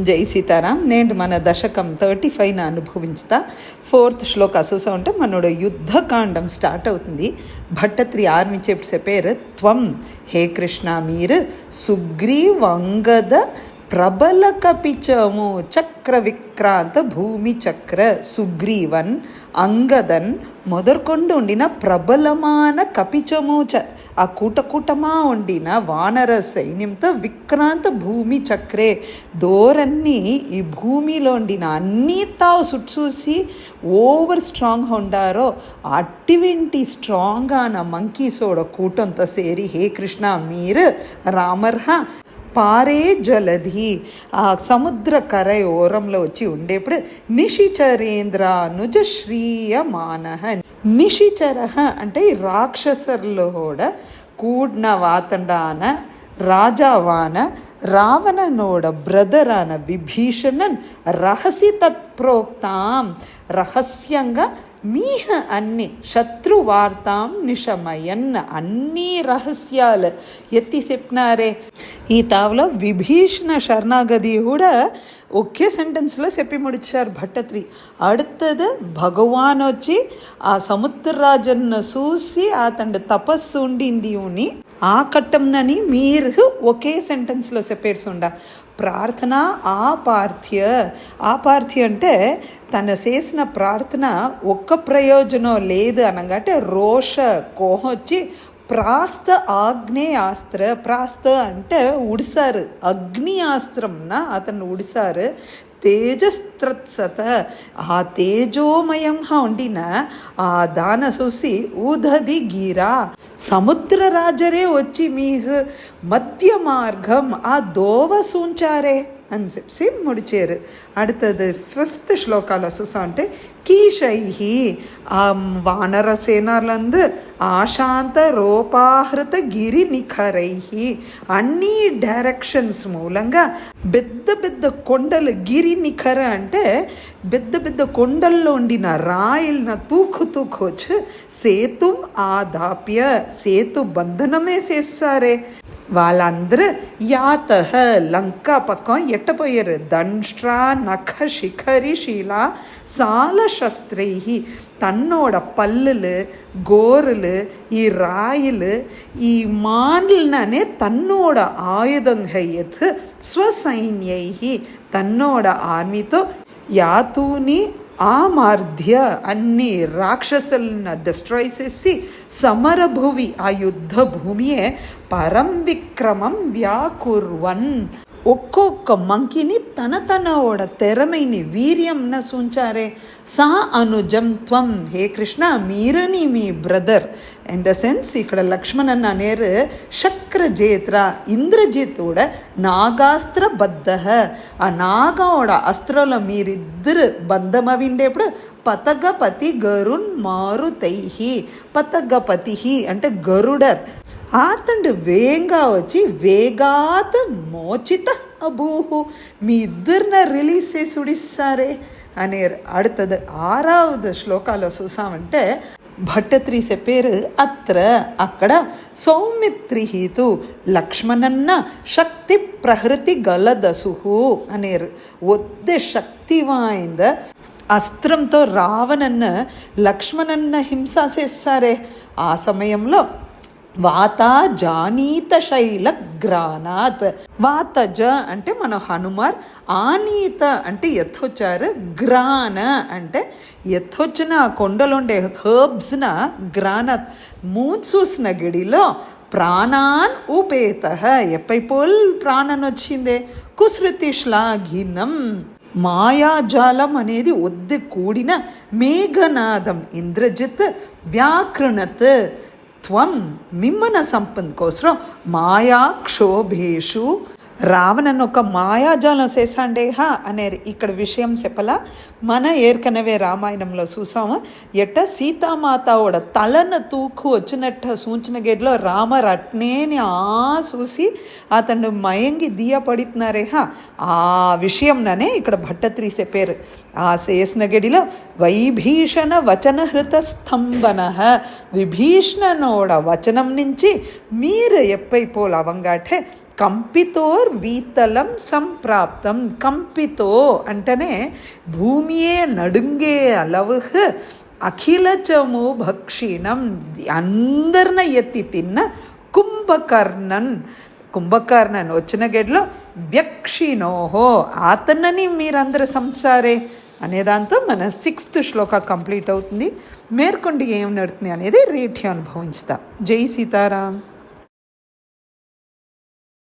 జై సీతారాం. నేను మన దశకం 35న అనుభవించుతా. 4th శ్లోక చూసా ఉంటే మనోడు యుద్ధకాండం స్టార్ట్ అవుతుంది. భట్టత్రి ఆర్మించేప్పుడు చెప్పారు, త్వం హే కృష్ణ మీరు సుగ్రీవంగద ప్రబల కపిచము చక్ర విక్రాంత భూమి చక్ర సుగ్రీవన్ అంగదన్ మొదర్కొండు ఉండిన ప్రబలమాన కపిచమూచ ఆ కూటమా ఉండిన వానర సైన్యంతో విక్రాంత భూమి చక్రే దోరన్నీ ఈ భూమిలో ఉండిన అన్నీ తావు చూసి ఓవర్ స్ట్రాంగ్ ఉండారో అటువంటి స్ట్రాంగ్ ఆన మంకీసోడ కూటంతో సేరి హే కృష్ణ మీరు రామర్హ పారే జలధి ఆ సముద్ర కరై ఓరంలో వచ్చి ఉండేప్పుడు నిశిచరేంద్ర నుజశ్రీయమాన. నిశిచర అంటే ఈ రాక్షసర్లో కూడా కూడిన వాతండాన రాజావాన రావణనోడ బ్రదరాన విభీషణన్ రహసి తత్ప్రోక్తాం రహస్యంగా మీహ అన్ని శత్రువార్తాం నిశమయన్ అన్ని రహస్యాలు ఎత్తి చెప్పినారే. ఈ తావలో విభీషణ శరణాగతి కూడా ఒకే సెంటెన్స్లో చెప్పి ముడిచారు భట్టత్రి. அடுத்தது భగవాన్ వచ్చి ఆ సముద్రరాజన్ను చూసి అతడి తపస్సు ఉండింది ఆ కట్టంనని మీరు ఒకే సెంటెన్స్లో చెప్పేసుండ ప్రార్థన ఆపార్థ్య అంటే తను చేసిన ప్రార్థన ఒక్క ప్రయోజనం లేదు అనగా అంటే రోష కోహం వచ్చి ప్రాస్త ఆగ్నేయాస్త్ర ప్రాస్త అంటే ఉడిసారు అగ్ని ఆస్త్రంన అతను ఉడిసారు తేజస్త్రత్సత ఆ తేజోమయంగా ఉండిన ఆ దాన చూసి ఊదది గీరా సముద్ర రాజరే వచ్చి మీకు మధ్య మార్గం ఆ దోవ సూంచారే అని చెప్పి ముడిచారు. அடுத்தது 5th శ్లోకాల చూసా అంటే కీషైహి ఆ వానర సేనాలందు ఆశాంత రూపాహృత గిరి నిఖరైహి అన్ని డైరెక్షన్స్ మూలంగా పెద్ద కొండలు గిరి నిఖర అంటే పెద్ద కొండల్లో ఉండిన రాయిల్న తూకు వచ్చి సేతు ఆదాప్య సేతు బంధనమే చేస్తారే. వాళ్ళందరూ యాత లంకా పక్కం ఎట్టపోయారు. దంష్ట్రా నఖ శిఖరి శీలా సాల శస్త్రై తన్నోడ పల్లులు గోరులు ఈ రాయిలు ఈ మాన్లనే తన్నోడ ఆయుధంగా ఎత్ స్వసైన్యై తన్నోడ ఆర్మీతో యాతూని ఆమార్ధ్య అన్ని రాక్షసులను డిస్ట్రాయ్ చేసి సమరభువి ఆ యుద్ధ భూమియే పరం విక్రమం వ్యాకుర్వన్ ఒక్కొక్క మంకిని తనోడ తెరమైని వీర్యంన సూంచారే. సా అనుజం త్వం హే కృష్ణ మీరని మీ బ్రదర్ ఇన్ ద సెన్స్ ఇక్కడ లక్ష్మణన్ అనేరు శక్రజేత్ర ఇంద్రజిత్తోడ నాగాస్త్ర బద్ధ ఆ నాగోడ అస్త్రంలో మీరిద్దరు బంధమవిండేప్పుడు పతగపతి గరుణ్ మారుతైహి పతగపతి అంటే గరుడర్ అతడు వేగంగా వచ్చి వేగాత్ మోచిత అబూహు మీ ఇద్దరిన రిలీజ్ చేసి ఉడిస్తారే అనే. அடுத்தது 6వ శ్లోకాలో చూసామంటే భట్టత్రి చెప్పారు అత్ర అక్కడ సౌమిత్రిహీతు లక్ష్మణన్న శక్తి ప్రహృతి గలదసుహు అనేరు. ఒద్దే శక్తి వాయింద అస్త్రంతో రావణన్న లక్ష్మణన్న హింస చేస్తారే. ఆ సమయంలో వాత జానీత శైల గ్రానాత్ వాతజ అంటే మన హనుమార్ ఆనీత అంటే ఎత్తొచ్చారు గ్రాన అంటే ఎత్తొచ్చిన కొండలుండే హర్బ్స్న గ్రానాత్ మూసూసిన గడిలో ప్రాణాన్ ఉపేత ఎప్పైపోల్ ప్రాణం వచ్చిందే కుసృతి శ్లాఘినం మాయాజాలం అనేది ఒద్దు కూడిన మేఘనాదం ఇంద్రజిత్ వ్యాకృణత్ త్వం మిమ్మన సంపద కోసం మాయా క్షోభేషు రావణన్ ఒక మాయాజాలం చేశాండేహా అనేది ఇక్కడ విషయం చెప్పలా. మన ఏర్కనవే రామాయణంలో చూసాము ఎట్ట సీతామాతాவோட తలను తూకు వచ్చినట్టు సూచన గేట్లో రామర్ అట్నేని చూసి అతను మయంగి దియపడుతున్నారేహా ఆ విషయంనే ఇక్కడ భట్టత్రి చెప్పారు. ఆ చేసిన గడిలో వైభీషణ వచనహృత స్తంభన విభీషణనోడ వచనం నుంచి మీరు ఎప్పైపోలు అవంగాటే కంపితోర్ వీతలం సంప్రాప్తం. కంపితో అంటేనే భూమియే నడుంగే అలవుహ్ అఖిలచము భక్షిణం, అందరిన ఎత్తి తిన్న కుంభకర్ణన్. కుంభకర్ణన్ వచ్చిన గెడ్లో వ్యక్షిణోహో, అతన్నని మీరందరూ సంసారే అనేదాంతో మన 6th శ్లోక కంప్లీట్ అవుతుంది. మేర్కొండి ఏం నడుతుంది అనేది రేఠి అనుభవించుతాం. జై సీతారాం.